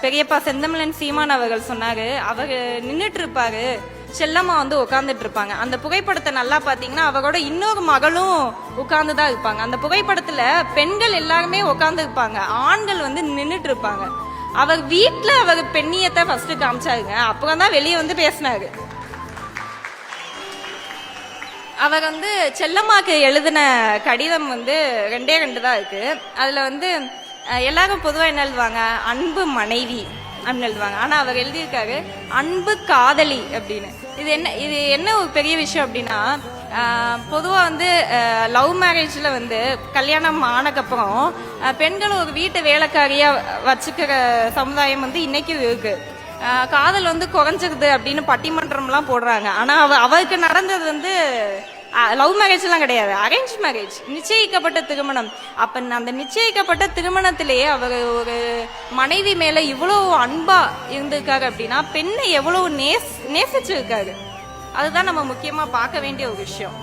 பெரியப்பா செந்தமிழன் சீமான் அவர்கள் சொன்னாரு. அவர் நின்றுட்டு இருப்பாரு, செல்லம்மா வந்து உட்கார்ந்துட்டு இருப்பாங்க. அந்த புகைப்படத்தை நல்லா பாத்தீங்கன்னா அவரோட இன்னொரு மகளும் உட்கார்ந்துதான் இருப்பாங்க. அந்த புகைப்படத்துல பெண்கள் எல்லாருமே உட்கார்ந்து இருப்பாங்க, ஆண்கள் வந்து நின்றுட்டு இருப்பாங்க. அவர் வீட்டுல அவர் பெண்ணியத்தை ஃபர்ஸ்ட் காமிச்சாருங்க, அப்புறம் தான் வெளியே வந்து பேசினாரு. அவர் வந்து செல்லம்மாக்கு எழுதின கடிதம் வந்து 2 தான் இருக்கு. அதுல வந்து எல்லாரும் பொதுவா என்ன எழுதுவாங்க, அன்பு மனைவி அப்படின்னு எழுதுவாங்க. ஆனா அவர் எழுதியிருக்காரு அன்பு காதலி அப்படின்னு. இது என்ன ஒரு பெரிய விஷயம் அப்படின்னா, பொதுவா வந்து லவ் மேரேஜ்ல வந்து கல்யாணம் ஆனக்கப்புறம் பெண்கள் ஒரு வீட்டு வேலைக்காரியா வச்சுக்கிற சமுதாயம் வந்து இன்னைக்கும் இருக்கு. காதல் வந்து குறைஞ்சிருது அப்படின்னு பட்டிமன்றம்லாம் போடுறாங்க. ஆனா அவருக்கு நடந்தது வந்து லவ் மேரேஜ் எல்லாம் கிடையாது, அரேஞ்ச் மேரேஜ், நிச்சயிக்கப்பட்ட திருமணம். அப்ப அந்த நிச்சயிக்கப்பட்ட திருமணத்திலேயே அவர் ஒரு மனைவி மேல இவ்வளவு அன்பா இருந்திருக்காரு அப்படின்னா பெண்ணை எவ்வளவு நேசிச்சிருக்காரு. அதுதான் நம்ம முக்கியமா பார்க்க வேண்டிய ஒரு விஷயம்.